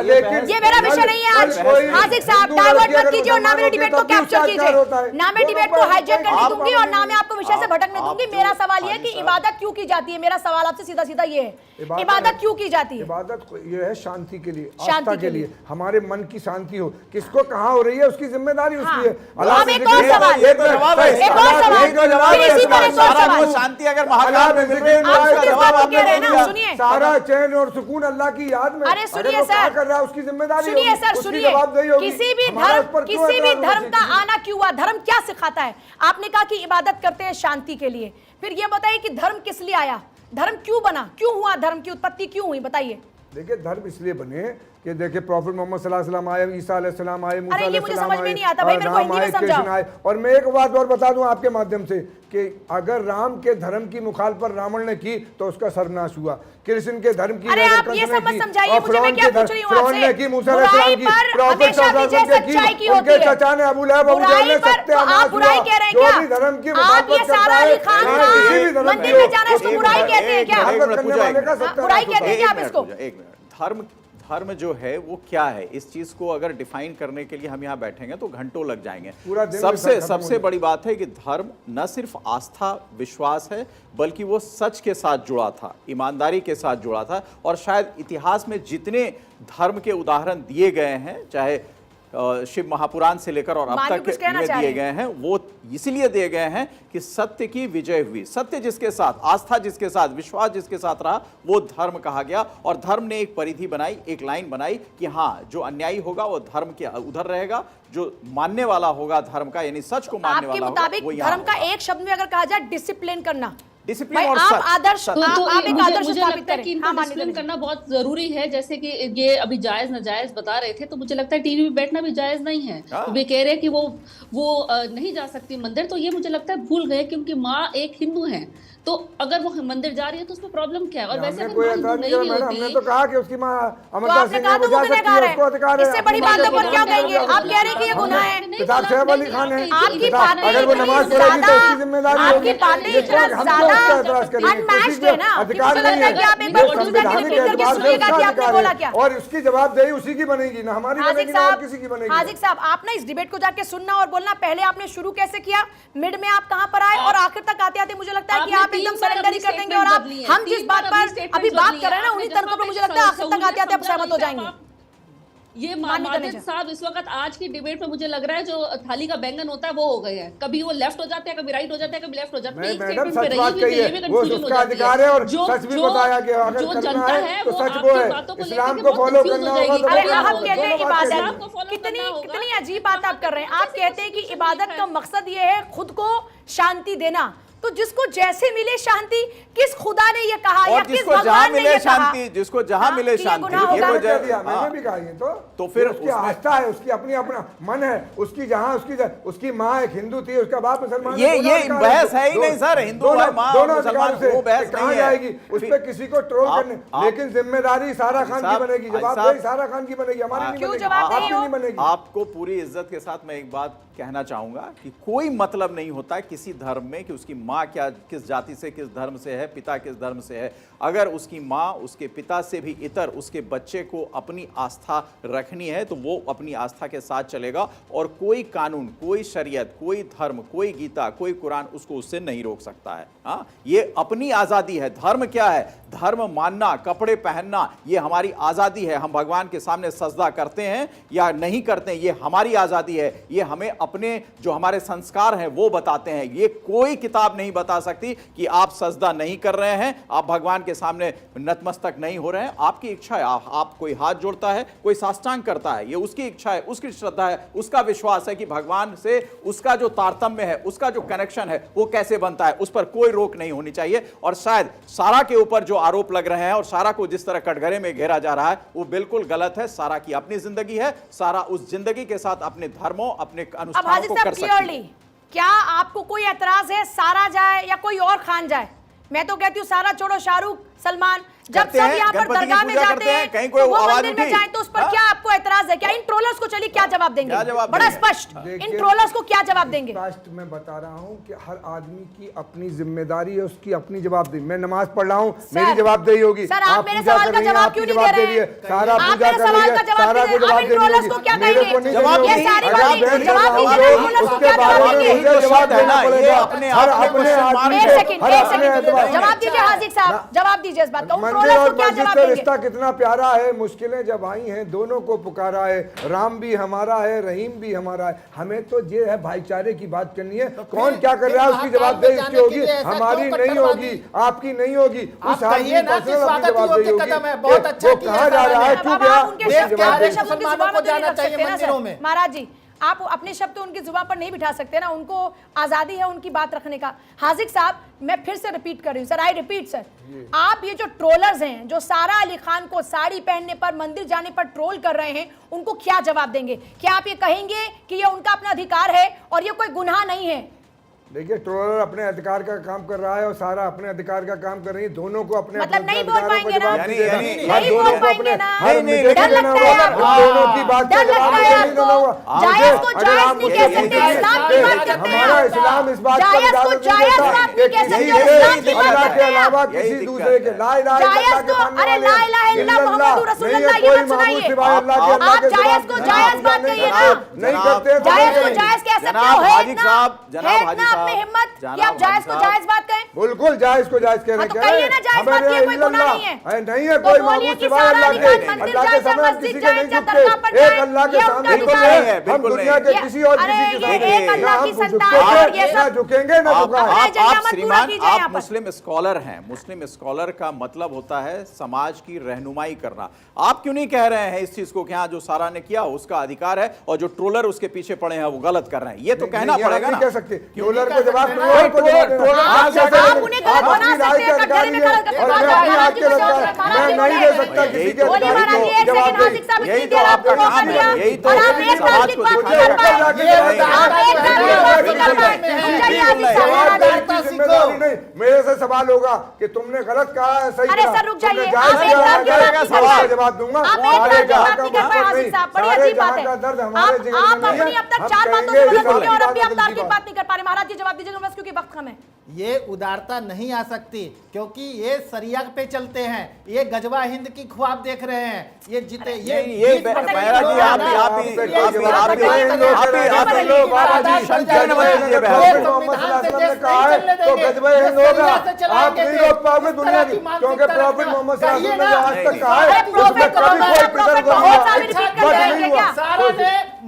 [SPEAKER 1] ये मेरा विषय नहीं है आज। हाजिक साहब डाइवर्ट मत कीजिए और ना मेरे डिबेट को कैप्चर कीजिए, ना मैं डिबेट को हाईजैक करने दूंगी और ना मैं आपको विषय से भटकने दूंगी। मेरा सवाल ये है कि इबादत क्यों की जाती है, मेरा सवाल आपसे सीधा सीधा ये है, इबादत क्यों की जाती है?
[SPEAKER 8] इबादत ये है शांति के लिए, आस्था के लिए, हमारे मन की शांति हो, किसको कहाँ हो रही है उसकी जिम्मेदारी उसकी है।
[SPEAKER 1] अब एक और सवाल, एक और सवाल,
[SPEAKER 6] शांति अगर महाकाल में मिल रही
[SPEAKER 8] है,
[SPEAKER 1] सुनिए
[SPEAKER 8] सारा चैन और सुकून अल्लाह की याद में,
[SPEAKER 1] अरे सुनिए सर,
[SPEAKER 8] कर रहा है उसकी जिम्मेदारी,
[SPEAKER 1] सुनिए सर, सुनिए, किसी भी धर्म का आना क्यों हुआ, धर्म क्या सिखाता है? आपने कहा कि इबादत करते हैं शांति के लिए, फिर ये बताइए कि धर्म किस लिए आया, धर्म क्यों बना, क्यों हुआ, धर्म की उत्पत्ति क्यों हुई, बताइए।
[SPEAKER 8] देखिए धर्म इसलिए बने कि देखिए प्रॉफिट मोहम्मद सल्लल्लाहु अलैहि वसल्लम आए, ईसा अलैहि सलाम आए, मूसा अलैहि सलाम आए, राम आए, कृष्ण आए। और मैं एक बात और बता दूं आपके माध्यम से कि अगर राम के धर्म की मुखालफत रावण ने की तो उसका सर्वनाश हुआ, कृष्ण के धर्म की उनके चचा ने अबू लहब अबू जहल ने सत्यानाश हुआ। जो भी धर्म की मुखालफत करता है, किसी भी धर्म की
[SPEAKER 1] बुराई कहते हैं क्या आप इसको?
[SPEAKER 6] धर्म जो है वो क्या है, इस चीज को अगर डिफाइन करने के लिए हम यहाँ बैठेंगे तो घंटों लग जाएंगे। सबसे बड़ी बात है कि धर्म न सिर्फ आस्था विश्वास है, बल्कि वो सच के साथ जुड़ा था, ईमानदारी के साथ जुड़ा था। और शायद इतिहास में जितने धर्म के उदाहरण दिए गए हैं, चाहे शिव महापुराण से लेकर और अब तक में दिए गए हैं, वो इसलिए दिए गए हैं कि सत्य की विजय हुई। सत्य जिसके साथ, आस्था जिसके साथ, विश्वास जिसके साथ रहा, वो धर्म कहा गया। और धर्म ने एक परिधि बनाई, एक लाइन बनाई कि हाँ, जो अन्यायी होगा वो धर्म के उधर रहेगा, जो मानने वाला होगा धर्म का, यानी सच को मानने वाला होगा, वो यहाँ
[SPEAKER 1] धर्म का एक शब्द में अगर कहा जाए डिसिप्लिन करना,
[SPEAKER 6] डिसिप्लिन और
[SPEAKER 1] आप आदर्श, आप एक आदर्श
[SPEAKER 7] मुझे
[SPEAKER 1] स्थापित
[SPEAKER 7] लगता है कि इनको डिसिप्लिन करना बहुत जरूरी है। जैसे कि ये अभी जायज नाजायज बता रहे थे, तो मुझे लगता है टीवी में बैठना भी जायज नहीं है। वे कह रहे हैं कि वो नहीं जा सकती मंदिर, तो ये मुझे लगता है भूल गए कि उनकी माँ एक हिंदू है, तो अगर वो मंदिर जा रही है तो उसमें प्रॉब्लम क्या है? और वैसे
[SPEAKER 8] हमने तो कहा कि उसकी माँ अमरता सिंह
[SPEAKER 1] है, वो जा सकती है, उसको अधिकार है। इससे बड़ी बात पर क्या कहेंगे? आप कह रहे हैं कि ये गुनाह है।
[SPEAKER 8] किताब शैफ अली खान है,
[SPEAKER 1] आपकी बातें
[SPEAKER 8] अगर वो नमाज पढ़ेगी तो उसकी जिम्मेदारी होगी।
[SPEAKER 1] आपकी बातें इतना ज्यादा अनमैच्ड है ना,
[SPEAKER 8] अधिकार नहीं है, संवैधानिक एतबार से उसका अधिकार है और उसकी जवाबदेही उसी की बनेगी, ना हमारी बनेगी ना और किसी की बनेगी।
[SPEAKER 1] हाजिक साहब, आप ना इस डिबेट को जाके सुनना और बोलना, पहले आपने शुरू कैसे किया, मिड में आप कहां पर आए और आखिर तक आते आते मुझे लगता है कि आप एकदम सरेंडर ही कर देंगे। और आप हम जिस बात पर अभी बात कर रहे हैं ना, उन्हीं तर्कों पर मुझे लगता है आखिर तक आते आते आप सहमत हो जाएंगे।
[SPEAKER 7] ये माजिद साहब इस वक्त आज की डिबेट में मुझे लग रहा है जो थाली का बैंगन होता है वो हो गए हैं, कभी वो लेफ्ट हो जाते हैं, कभी राइट हो जाते हैं, कभी लेफ्ट हो जाते हैं।
[SPEAKER 8] मैडम सच बात कही है, वो उसका अधिकार है और सच भी बताया गया, अगर करना है तो सच वो है, इस्लाम को फॉलो करना होगा।
[SPEAKER 1] अरे आप कहते हैं इबादत, कितनी अजीब बात आप कर रहे हैं। आप कहते हैं कि इबादत का मकसद ये है खुद को शांति देना, तो जिसको जैसे मिले शांति, किस खुदा ने ये कहा या किस भगवान ने ये कहा?
[SPEAKER 6] जिसको जहां मिले शांति,
[SPEAKER 8] मैंने भी कहा ये तो फिर उसकी आस्था है, उसकी अपनी अपना मन है, उसकी जहां उसकी माँ एक हिंदू थी, उसका बाप मुसलमान।
[SPEAKER 6] ये बहस है ही नहीं सर, हिंदू और माँ मुसलमान वो बहस
[SPEAKER 8] कहां जाएगी? उस पर किसी को ट्रोल करने, लेकिन जिम्मेदारी सारा खान की बनेगी, जवाबदेही सारा खान की बनेगी, हमारी नहीं बनेगी।
[SPEAKER 6] आपको पूरी इज्जत के साथ मैं एक बात कहना चाहूंगा कि कोई मतलब नहीं होता किसी धर्म में कि उसकी माँ क्या किस जाति से, किस धर्म से है, पिता किस धर्म से है। अगर उसकी माँ उसके पिता से भी इतर उसके बच्चे को अपनी आस्था रखनी है तो वो अपनी आस्था के साथ चलेगा और कोई कानून, कोई शरीयत, कोई धर्म, कोई गीता, कोई कुरान उसको उससे नहीं रोक सकता है। हाँ, ये अपनी आज़ादी है। धर्म क्या है? धर्म मानना, कपड़े पहनना, ये हमारी आज़ादी है। हम भगवान के सामने सजदा करते हैं या नहीं करते हैं, ये हमारी आज़ादी है। ये हमें अपने जो हमारे संस्कार हैं वो बताते हैं। ये कोई किताब नहीं बता सकती कि आप सजदा नहीं कर रहे हैं, आप भगवान के सामने नतमस्तक नहीं हो रहे हैं। आपकी इच्छा है, आप कोई हाथ जोड़ता है, कोई साष्टांग करता है, ये उसकी इच्छा है, उसकी श्रद्धा है, उसका विश्वास है कि भगवान से उसका जो तारतम्य है, उसका जो कनेक्शन है वो कैसे बनता है, उस पर कोई रोक नहीं होनी चाहिए। और शायद सारा के ऊपर जो आरोप लग रहे हैं और सारा को जिस तरह कटघरे में घेरा जा रहा है वो बिल्कुल गलत है। सारा की अपनी जिंदगी है, सारा उस जिंदगी के साथ अपने धर्मों, अपने अनुष्ठानों को कर सकती है।
[SPEAKER 1] क्या आपको कोई एतराज है सारा जाए या कोई और खान जाए? मैं तो कहती हूँ सारा छोड़ो, शाहरुख, सलमान, जब सब यहाँ पर दरगाह में जाते हैं
[SPEAKER 6] कहीं
[SPEAKER 1] तो वो मंदिर में जाए तो उस पर क्या आपको एतराज है? क्या इन ट्रोलर्स को चलिए क्या जवाब देंगे? बड़ा स्पष्ट, इन ट्रोलर्स को क्या जवाब देंगे?
[SPEAKER 8] स्पष्ट मैं बता रहा हूँ कि हर आदमी की अपनी जिम्मेदारी है, उसकी अपनी जवाबदेही। मैं नमाज पढ़ रहा हूँ, मेरी जवाबदेही होगी।
[SPEAKER 1] सर, आप मेरे सवाल का जवाब क्यों नहीं दे रहे हैं?
[SPEAKER 8] सारा
[SPEAKER 1] आप
[SPEAKER 8] पूजा
[SPEAKER 1] मेरे
[SPEAKER 8] कर रही
[SPEAKER 1] सवाल
[SPEAKER 8] है,
[SPEAKER 1] का जवाब
[SPEAKER 8] सारा
[SPEAKER 1] नहीं
[SPEAKER 8] को
[SPEAKER 1] दे रहे। आप इन
[SPEAKER 8] जवाब
[SPEAKER 1] ट्रोलर्स को क्या कहेंगे? ये सारी बातें जवाब दीजिए, ट्रोलर्स को क्या जवाब देंगे?
[SPEAKER 8] जवाब देना पड़ेगा
[SPEAKER 6] अपने
[SPEAKER 8] हर
[SPEAKER 6] आप
[SPEAKER 8] अपने आदमी
[SPEAKER 1] एक
[SPEAKER 8] को,
[SPEAKER 1] सेकंड,
[SPEAKER 8] हर
[SPEAKER 1] एक
[SPEAKER 8] अपने
[SPEAKER 1] सेकंड,
[SPEAKER 8] एतबार।
[SPEAKER 1] जवाब दीजिए हाजिक साहब, जवाब दीजिए इस बात का। उन
[SPEAKER 8] मंदिर
[SPEAKER 1] ट्रोलर्स
[SPEAKER 8] और
[SPEAKER 1] को क्या
[SPEAKER 8] मस्जिद
[SPEAKER 1] जवाब
[SPEAKER 8] का
[SPEAKER 1] देंगे?
[SPEAKER 8] रिश्ता कितना प्यारा है। मुश्किलें जब आई हैं दोनों को पुकारा है, राम भी हमारा है, रहीम भी हमारा है। हमें तो ये है भाईचारे की बात करनी है। कौन क्या कर रहा है उसकी जवाबदेही उसकी होगी, हमारी नहीं होगी, आपकी नहीं होगी। उस आदमी को जवाबदेही होगी वो कहाँ जा रहा है, क्यों गया।
[SPEAKER 1] महाराज जी, आप अपने शब्द तो उनकी जुबान पर नहीं बिठा सकते ना, उनको आजादी है उनकी बात रखने का। हाजिक साहब, मैं फिर से रिपीट कर रही हूँ सर, आई रिपीट सर, आप ये जो ट्रोलर्स हैं जो सारा अली खान को साड़ी पहनने पर, मंदिर जाने पर ट्रोल कर रहे हैं, उनको क्या जवाब देंगे? क्या आप ये कहेंगे कि ये उनका अपना अधिकार है और ये कोई गुनाह नहीं है?
[SPEAKER 8] देखिए, ट्रोलर अपने अधिकार का काम कर रहा है और सारा अपने अधिकार का काम कर रही है। दोनों को अपने
[SPEAKER 1] मतलब नहीं बोल पाएंगे ना,
[SPEAKER 8] नहीं
[SPEAKER 1] बोल पाएंगे ना,
[SPEAKER 8] डर लगता है आपको, दोनों की बात का जवाब नहीं देना होगा।
[SPEAKER 1] जायज को जायज नहीं कह सकते, इस्लाम की बात करते हैं।
[SPEAKER 8] हमारा इस्लाम इस बात
[SPEAKER 1] जायज को जायज बात नहीं कह सकते, इस्लाम की बात
[SPEAKER 8] अल्लाह के
[SPEAKER 1] करते हैं।
[SPEAKER 8] अलावा किसी दूसरे के ला इलाहा इल्लल्लाह के मानने वाले,
[SPEAKER 1] ला इलाहा इल्लल्लाह मुहम्मदुर रसूलुल्लाह, ये मत सुनाइए। आप जायज को जायज बात कहिए ना,
[SPEAKER 8] नहीं करते।
[SPEAKER 1] जायज को जायज कह सकते हो,
[SPEAKER 6] हाजिक साहब, जनाब हाजिक साहब,
[SPEAKER 1] अपनी हिम्मत कि आप जायज को जायज बात कहें।
[SPEAKER 8] बिल्कुल जायज को जायज कह रहे हैं।
[SPEAKER 1] कहिए ना, जायज बात की कोई गुनाह नहीं है।
[SPEAKER 8] नहीं है कोई मामूद सिवाय अल्लाह के। अल्लाह के सामने किसी के नहीं झुकते, एक अल्लाह के सामने हम दुनिया के किसी और किसी के सामने ना झुकेंगे ना
[SPEAKER 6] आप श्रीमान, आप मुस्लिम स्कॉलर हैं। मुस्लिम स्कॉलर का मतलब होता है समाज की रहनुमाई करना। आप क्यों नहीं कह रहे हैं इस चीज को कि हाँ जो सारा ने किया उसका अधिकार है और जो ट्रोलर उसके पीछे पड़े हैं वो गलत कर रहे हैं? ये तो कहना पड़ेगा ना।
[SPEAKER 8] कह सकते ट्रोलर को जवाब
[SPEAKER 1] आप उन्हें गलत बना सकते हैं, कटघरे में गलत
[SPEAKER 8] मैं नहीं दे सकता किसी के
[SPEAKER 1] बोलिए महाराज जी, एक सेकंड, हाजिक साहब, इतनी देर आपको मौका दिया और आप एक बात की बात नहीं कर पाए, आप एक बात नहीं कर पाए। चलिए हाजिक साहब,
[SPEAKER 8] मेरे से सवाल होगा कि तुमने गलत कहा है, सही
[SPEAKER 1] अरे
[SPEAKER 8] कहा,
[SPEAKER 1] सर रुक जाइए,
[SPEAKER 8] तुमने
[SPEAKER 1] आप एक बात की बात नहीं कर पाए,
[SPEAKER 8] जवाब दूंगा।
[SPEAKER 1] आप एक बात की बात नहीं कर पाए हाजिक साहब, बड़ी अजीब बात है। आप अपनी अब तक 4 बातों से गलत हो गए और अब भी आप तार्किक बात नहीं कर पा रहे। महाराज जी जवाब दीजिएगा बस, क्योंकि वक्त कम है।
[SPEAKER 5] ये उदारता नहीं आ सकती क्योंकि ये सरिया पे चलते हैं, ये गजवा हिंद की ख्वाब देख रहे हैं। ये जीते ये
[SPEAKER 6] मेरा जी आप
[SPEAKER 8] तो गजवा हिंद होगा। आप नहीं रोक पाओगे दुनिया की, क्योंकि प्रॉफिट मोहम्मद सल्लल्लाहु अलैहि वसल्लम ने आज तक कहा है उसमें कभी कोई फिक्र नहीं हुआ।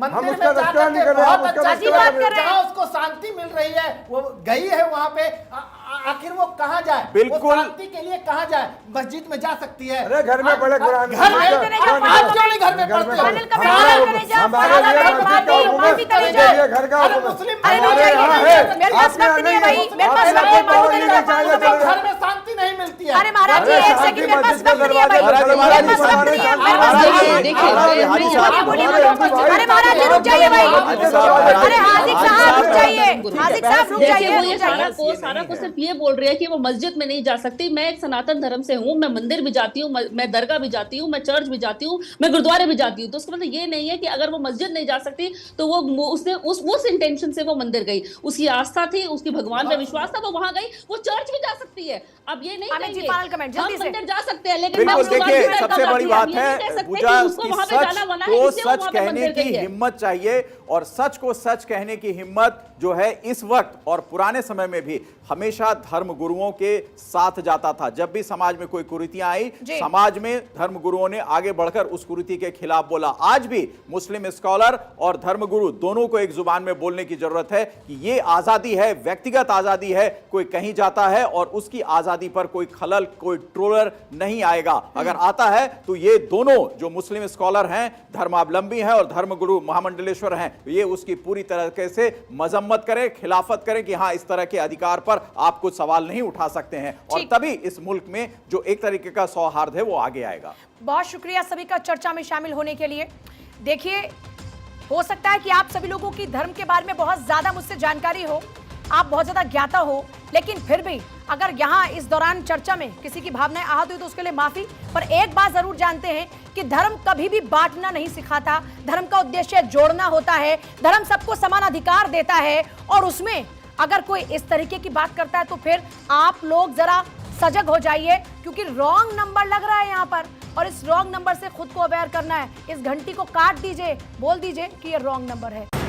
[SPEAKER 8] हम उसका तस्करा नहीं कर रहे हैं, उसका तस्करा कर रहे हैं।
[SPEAKER 5] जहाँ उसको शांति मिल रही है वो गई है वहाँ पे, आखिर वो कहाँ जाए?
[SPEAKER 6] बिल्कुल,
[SPEAKER 5] वो शांति के लिए कहाँ जाए? मस्जिद में जा सकती है।
[SPEAKER 8] अरे घर में पढ़े कुरान,
[SPEAKER 5] घर में घर में पढ़ते हो?
[SPEAKER 8] घर का
[SPEAKER 5] मुस्लिम
[SPEAKER 8] हमारे यहाँ है,
[SPEAKER 5] घर में शांति नहीं मिलती है।
[SPEAKER 1] अरे महाराज जी एक सेकंड, मेरे पास वक्त नहीं है भाई, मेरे पास वक्त नहीं है। अरे महाराज जी रुक जाइए भाई, अरे हाजिक साहब रुक जाइए, हाजिक साहब रुक जाइए।
[SPEAKER 7] वो ये सारा को सिर्फ ये बोल रही है कि वो मस्जिद में नहीं जा सकती। मैं एक सनातन धर्म से हूँ, मैं मंदिर भी जाती हूँ, मैं दरगाह भी जाती हूँ, मैं चर्च भी जाती हूँ, मैं गुरुद्वारे भी जाती हूँ। तो उसका मतलब ये नहीं है कि अगर वो मस्जिद नहीं जा सकती तो वो उसने उस इंटेंशन से वो मंदिर गई, उसकी आस्था थी, उसकी भगवान पे विश्वास था, वो वहां गई। वो चर्च भी जा सकती है। अब ये नहीं कहेंगे हम मंदिर जा सकते हैं, लेकिन
[SPEAKER 6] बिल्कुल देखिए, सबसे बड़ी बात है पूजा, सच को सच कहने की हिम्मत चाहिए और सच को सच कहने की हिम्मत जो है इस वक्त और पुराने समय में भी हमेशा धर्म गुरुओं के साथ जाता था। जब भी समाज में कोई कुरीतियां आई, समाज में धर्म गुरुओं ने आगे बढ़कर उस कुरीति के खिलाफ बोला। आज भी मुस्लिम स्कॉलर और धर्म गुरु दोनों को एक जुबान में बोलने की जरूरत है कि ये आजादी है, व्यक्तिगत आजादी है। कोई कहीं जाता है और उसकी आजादी पर कोई खलल, कोई ट्रोलर नहीं आएगा। अगर आता है तो ये दोनों जो मुस्लिम स्कॉलर हैं, धर्मावलंबी हैं और धर्मगुरु महामंडलेश्वर हैं, ये उसकी पूरी तरीके से मजम्मत करें, खिलाफत करें कि हाँ, इस तरह के अधिकार पर आप कुछ सवाल नहीं उठा सकते हैं। और तभी इस मुल्क में जो एक तरीके का सौहार्द है वो आगे आएगा।
[SPEAKER 1] बहुत शुक्रिया सभी का चर्चा में शामिल होने के लिए। देखिए, हो सकता है कि आप सभी लोगों की धर्म के बारे में बहुत ज्यादा मुझसे जानकारी हो, आप बहुत ज्यादा ज्ञाता हो, लेकिन फिर भी अगर यहाँ इस दौरान चर्चा में किसी की भावनाएं आहत हुई तो उसके लिए माफी। पर एक बात जरूर जानते हैं कि धर्म कभी भी बांटना नहीं सिखाता, धर्म का उद्देश्य जोड़ना होता है। धर्म सबको समान अधिकार देता है और उसमें अगर कोई इस तरीके की बात करता है तो फिर आप लोग जरा सजग हो जाइए, क्योंकि रॉन्ग नंबर लग रहा है यहाँ पर और इस रॉन्ग नंबर से खुद को अवेयर करना है। इस घंटी को काट दीजिए, बोल दीजिए कि ये रॉन्ग नंबर है।